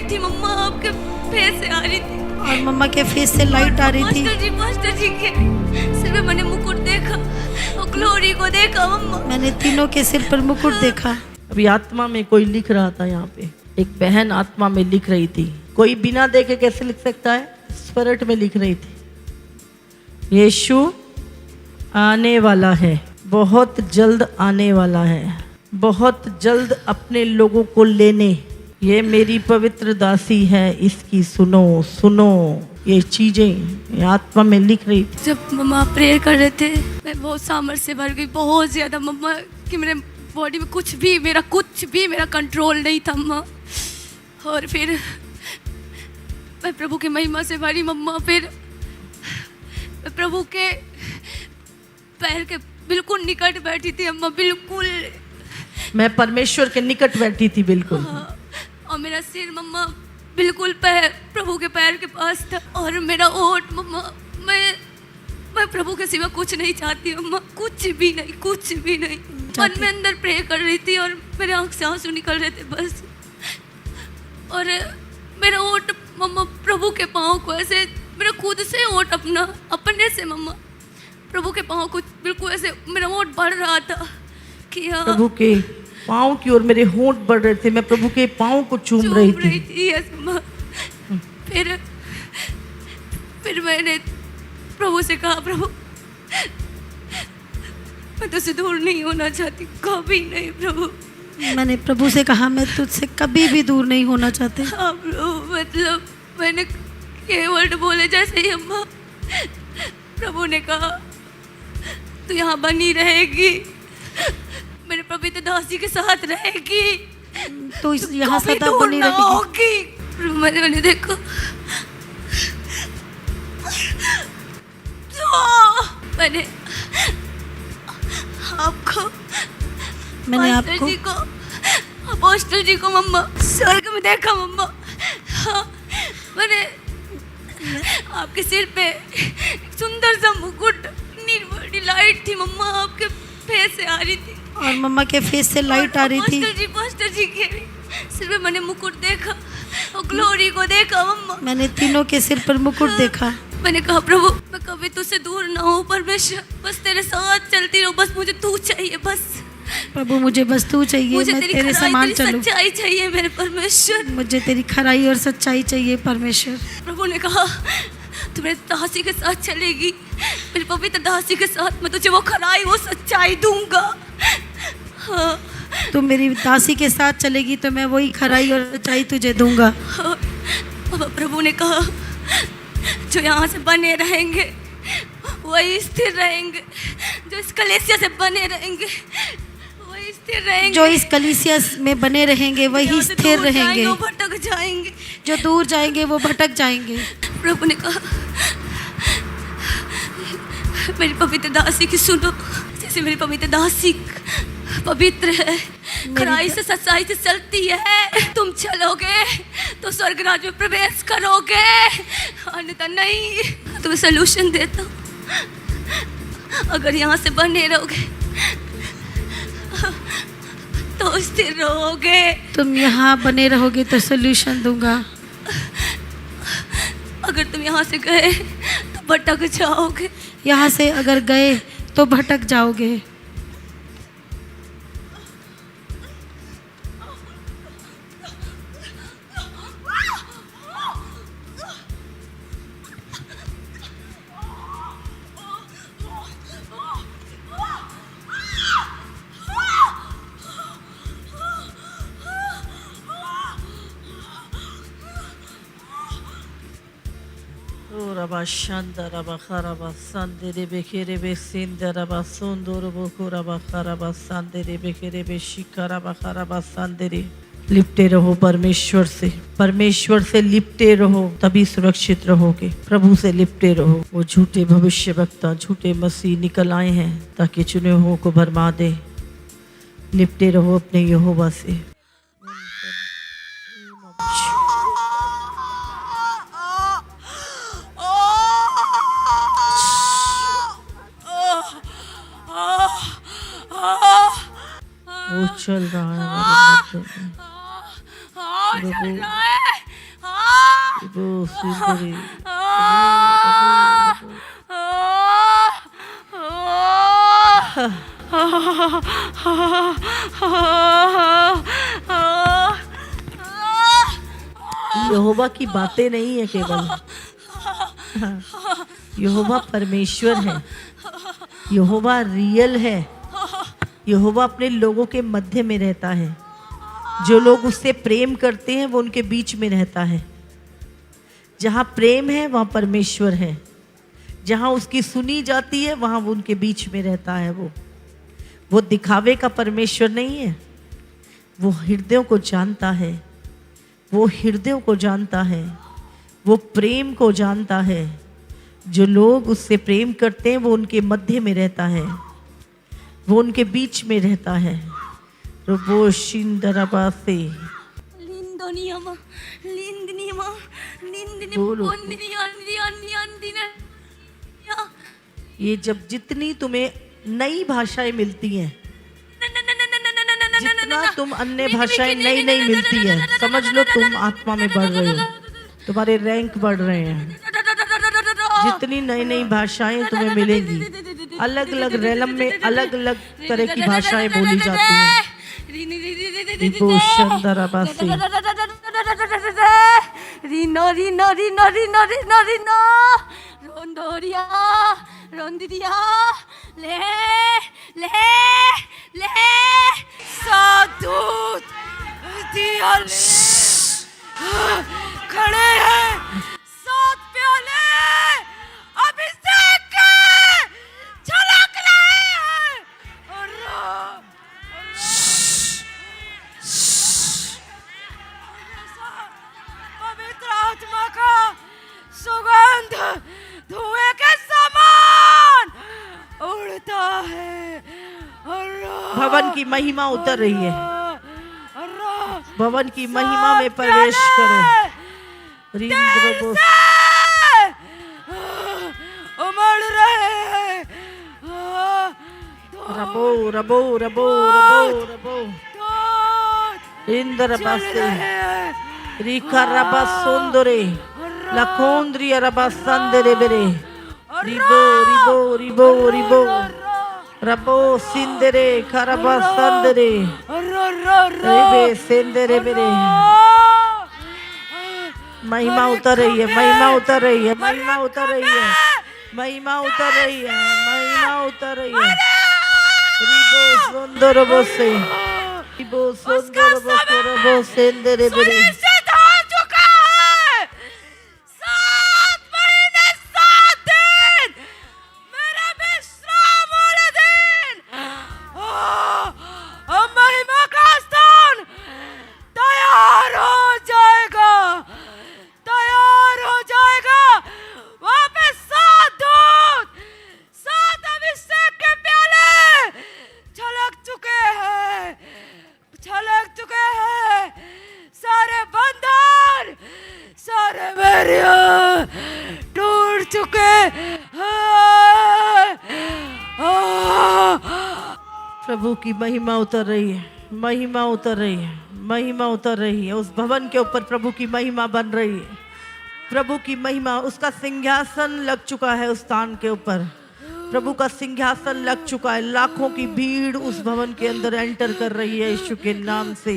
Light थी मम्मा, आपके face से आ रही थी। और मम्मा के फेस से लाइट आ रही थी। मास्टर जी के सिर में मैंने मुकुट देखा और ग्लोरी को देखा मम्मा। मैंने तीनों के सिर पर मुकुट देखा। अभी आत्मा में कोई लिख रहा था, यहाँ पे एक बहन आत्मा में लिख रही थी। कोई बिना देखे कैसे लिख सकता है? स्पिरिट में लिख रही थी, यीशु आने वाला है, बहुत जल्द आने वाला है, बहुत जल्द अपने लोगों को लेने। ये मेरी पवित्र दासी है, इसकी सुनो सुनो। ये चीजें आत्मा में लिख रही थी। जब मम्मा प्रेयर कर रहे थे मैं बहुत सामर्थ से भर गई, बहुत ज़्यादा मम्मा, कि मेरे बॉडी में कुछ भी मेरा कंट्रोल नहीं था मम्मा। और फिर मैं प्रभु की महिमा से भरी मम्मा। फिर मैं प्रभु के पैर के बिल्कुल निकट बैठी थी अम्मा, बिल्कुल। मैं परमेश्वर के निकट बैठी थी बिल्कुल। हाँ, और मेरा सिर मम्मा बिल्कुल प्रभु के पैर के पास था। और मेरा ओठ मम्मा, मैं प्रभु के सिवा कुछ नहीं चाहती अम्मा, कुछ भी नहीं। मन में अंदर प्रे कर रही थी और मेरे आँख से आंसू निकल रहे थे बस। और मेरा ओठ मम्मा प्रभु के पाँव को ऐसे, मेरा खुद से ओठ अपने से मम्मा प्रभु के पाँव को बिल्कुल ऐसे मेरा ओठ बढ़ रहा था कि हाँ, प्रभु के पाँव की ओर मेरे होंठ बढ़ रहे थे। मैं प्रभु के पाँव को चूम रही थी। यस मम्मा। फिर मैंने प्रभु से कहा, प्रभु मैं तुझसे दूर नहीं होना चाहती, कभी नहीं प्रभु। मैंने प्रभु से कहा, मैं तुझसे कभी भी दूर नहीं होना चाहती। हाँ प्रभु, मतलब मैंने ये वर्ड बोले जैसे ही अम्मा, प्रभु ने कहा तू यहाँ बनी रहेगी, मेरे पवित्र दासी के साथ रहेगी, तो यहाँ सदा बनी रहेगी। प्रभु मैंने देखो मैंने आपको अपोस्टल जी को मम्मा स्वर्ग में देखा मम्मा। हाँ, मैंने आपके सिर पे एक सुंदर सा मुकुट, नीली लाइट थी मम्मा, आपके फेस से आ रही थी। और मम्मा के फेस से लाइट आ रही थी। पास्टर जी के सिर पे मैंने मुकुट देखा और ग्लोरी को देखा मम्मा। मैंने तीनों के सिर पर मुकुट देखा। मैंने कहा, प्रभु मैं कभी तुझसे दूर ना हूँ परमेश्वर, बस तेरे साथ चलती रहूँ, बस मुझे तू चाहिए, बस प्रभु मुझे बस तू चाहिए, मैं तेरे समान चलूं। सच्चाई चाहिए मेरे परमेश्वर, मुझे तेरी खराई और सच्चाई चाहिए परमेश्वर। प्रभु ने कहा तू मेरे दासी के साथ चलेगी, मेरी पवित्र दासी के साथ मैं तुझे वो खराई वो सच्चाई दूंगा। हाँ, तू मेरी दासी के साथ चलेगी तो मैं वही खराई और सच्चाई तुझे दूंगा। हाँ, प्रभु ने कहा जो यहाँ से बने रहेंगे वही स्थिर रहेंगे, जो इस कलीसिया से बने रहेंगे वही स्थिर रहेंगे, जो इस कलीसिया में बने रहेंगे वही स्थिर रहेंगे, वो भटक जाएंगे, जो दूर जाएंगे वो भटक जाएंगे। प्रभु ने कहा मेरी पवित्र दासी की सुनो, जैसे मेरी पवित्र दासी पवित्र है, खराई से सच्चाई से चलती है, तुम चलोगे तो स्वर्ग राज में प्रवेश करोगे, अन्यथा नहीं। तुम्हें सलूशन देता हूँ, अगर यहाँ से बने रहोगे तो स्थिर रहोगे। तुम यहाँ बने रहोगे तो सलूशन दूंगा। अगर तुम यहाँ से गए तो भटक जाओगे। यहाँ से अगर गए तो भटक जाओगे। Raba shanda raba kharaba sandere bekere be sinda raba sondoro boko raba kharaba sandere bekere be shikara raba kharaba sandere। लिपटे रहो परमेश्वर से लिपटे रहो, तभी सुरक्षित रहोगे। प्रभु से लिपटे रहो। वो झूठे भविष्यवक्ता, झूठे मसीह निकल आए हैं ताकि चुने हुओं को भरमा दे। लिपटे रहो अपने यहोवा से। वो चल रहा है हमारे मध्य में। चल रहा है। रिबो सुंदरी यहोवा की बातें नहीं है केवल, यहोवा परमेश्वर है, यहोवा रियल है, यहोवा अपने लोगों के मध्य में रहता है। जो लोग उससे प्रेम करते हैं वो उनके बीच में रहता है। जहाँ प्रेम है वहाँ परमेश्वर है, जहाँ उसकी सुनी जाती है वहाँ वो उनके बीच में रहता है। वो दिखावे का परमेश्वर नहीं है, वो हृदयों को जानता है, वो हृदयों को जानता है, वो प्रेम को जानता है। जो लोग उससे प्रेम करते हैं वो उनके मध्य में रहता है, वो उनके बीच में रहता है। रबो शिंदरबासे लिंदोनियमा लिंदनियमा लिंदनि बोलो। पोंदिनी अंदी अंदी अंदिने या ये जब जितनी तुम्हें नई भाषाएं मिलती हैं, जितना तुम अन्य भाषाएं नई नई मिलती है, समझ लो तुम आत्मा में बढ़ रहे हो, तुम्हारे रैंक बढ़ रहे हैं। जितनी नई नई भाषाएं तुम्हें मिलेंगी, अलग अलग रैलम में अलग अलग तरह की भाषाएं बोली जाती हैं। रिबो शंदरबासे रिनो रिनो रिनो रिनो रिनो रिनो रोंदोरिया रोंदिरिया ले ले ले साधुत दिया ले खड़े हैं सात प्याले अभिषेक के छलक रहे हैं और पवित्र आत्मा का सुगंध धुएं के समान उड़ता है और भवन की महिमा उतर रही है। भवन की महिमा में प्रवेश करो। रिंद्रबो उमड़ रहे हैं रबो रबो रबो रबो रबो इंद्रबासे रिका रबा सुंदरे लखोंद्री रबा संदरे बेरे रिबो रिबो रिबो रिबो रबो सिंदरे खरबा संदरे रिबे सिंदरे बेरे। महिमा उतर रही है, महिमा उतर रही है, महिमा उतर रही है, महिमा उतर रही है, महिमा उतर रही है। रिबो सुंदर बसे रिबो सुंदर बसे रबो सिंदरे बेरे। टूट चुके प्रभु की महिमा उतर रही है, महिमा उतर रही है, महिमा उतर रही है। उस भवन के ऊपर प्रभु की महिमा बन रही है। प्रभु की महिमा, उसका सिंहासन लग चुका है उस स्थान के ऊपर। प्रभु का सिंहासन लग चुका है। लाखों की भीड़ उस भवन के अंदर एंटर कर रही है यीशु के नाम से।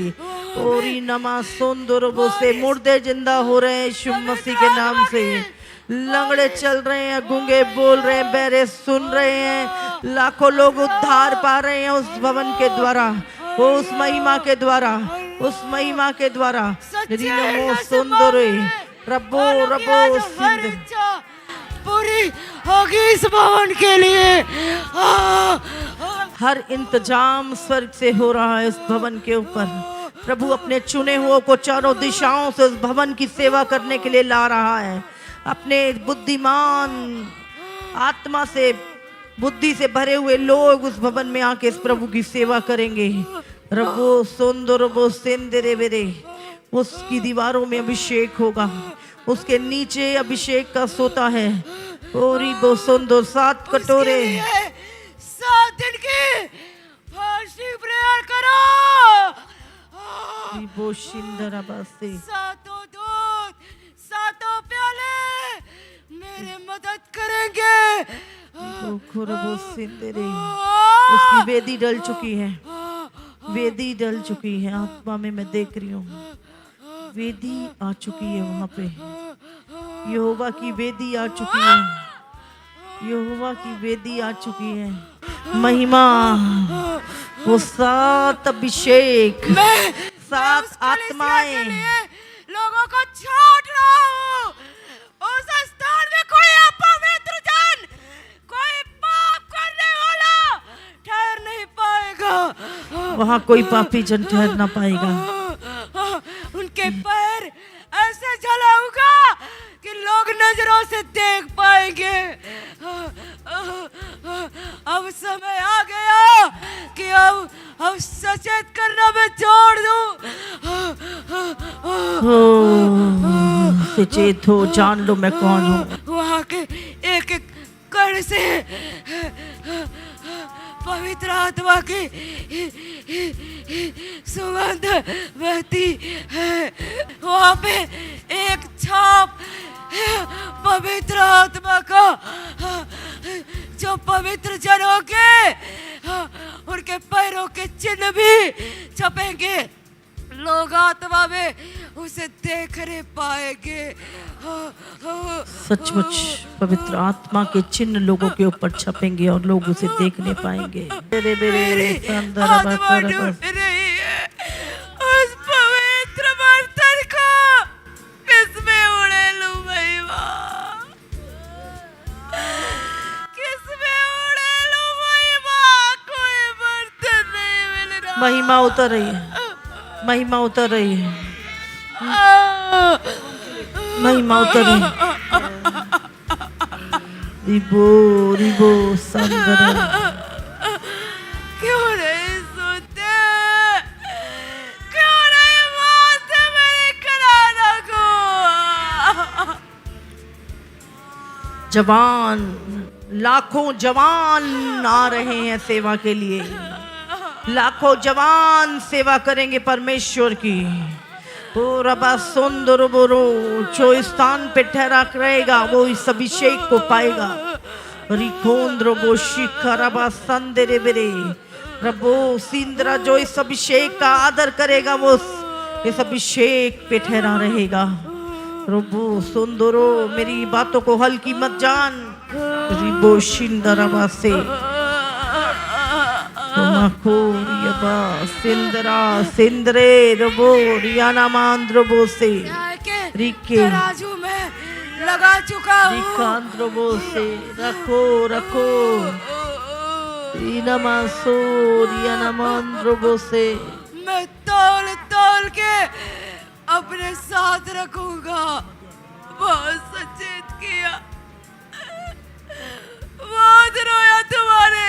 ओरी नमा सुंदरबो से मुर्दे जिंदा हो रहे हैं यीशु मसीह के नाम से। लंगड़े चल रहे हैं, गूंगे बोल रहे हैं, बहरे सुन रहे हैं। लाखों लोग उद्धार पा रहे हैं उस भवन के द्वारा, वो उस महिमा के द्वारा, उस महिमा के द्वारा। रिनमो सुंदरे रबो रबो सिंदर पूरी होगी इस भवन के लिए। हर इंतजाम स्वर्ग से हो रहा है उस भवन के ऊपर। प्रभु अपने चुने हुओं को चारों दिशाओं से उस भवन की सेवा करने के लिए ला रहा है। अपने बुद्धिमान आत्मा से, बुद्धि से भरे हुए लोग उस भवन में आके इस प्रभु की सेवा करेंगे। रबो सुंदरबो सिंदरे बेरे। उसकी दीवारों में अभिषेक होगा, उसके नीचे अभिषेक का सोता है। ओरी बो सुंदर 7 कटोरे 7 दिन की फास्टिंग प्रेयर करो। रिबो शिंदरबासे सातों दूत, सातों खुरबो सिंदरे, उसकी वेदी डल चुकी है, वेदी डल चुकी है। आत्मा में मैं देख रही हूँ वेदी आ चुकी है वहां पे, यहोवा की वेदी आ चुकी है, यहोवा की वेदी आ चुकी है। महिमा, वो 7 अभिषेक, 7 आत्माएं लोगों को छोड़ रहा हूँ। उस स्थान में कोई अपवित्र जन, कोई पाप करने वाला ठहर नहीं पाएगा। वहां कोई पापी जन ठहर ना पाएगा। उनके पैर ऐसे जलाऊंगा कि लोग नजरों से देख पाएंगे। अब समय आ गया कि अब सचेत करना मैं छोड़ दूं। सचेत हो, जान लो मैं कौन हूँ। वहां के एक एक कण से पवित्र आत्मा की सुगंध बहती है। वहां पे एक छाप पवित्र आत्मा का, जो पवित्र जनों के उनके पैरों के चिन्ह भी छपेंगे। लोग आत्मा में उसे देख नहीं पाएंगे। सचमुच पवित्र आत्मा के चिन्ह लोगों के ऊपर छपेंगे और लोग उसे देख नहीं पाएंगे। मेरी आत्मा ढूंढ रही है उस पवित्र बर्तन को, किसमें उड़े लूं महिमा, किसमें उड़े लूं महिमा, कोई बर्तन नहीं मिल रहा। महिमा उतर रही है, महिमा उतर रही है, महिमा उतर रही है। रिबो रिबो संदर, क्यों नहीं सुनते, क्यों नहीं मानते मेरी कराना को। जवान, लाखों जवान आ रहे हैं सेवा के लिए, लाखों जवान सेवा करेंगे परमेश्वर की। ओ रबा सुंदर बोरो, जो स्थान पे ठहरा रहेगा वो इस अभिषेक को पाएगा। रिकोंद्र बो शिखरबा संदेरे बेरे, रबो सिंद्रा, जो इस अभिषेक का आदर करेगा वो इस अभिषेक पे ठहरा रहेगा। रबो सुंदरो, मेरी बातों को हल्की मत जान। रिबो शिंदरबा से सिंदरा सिंदरे रबो रियाना मांद्रबो से रिके तराजू में लगा चुका हूँ। रिकांद्रबो से रखो रखो, इनामासो रियाना मांद्रबो से मैं तौल तौल के अपने साथ रखूंगा। बहुत सचेत किया, बहुत रोया तुम्हारे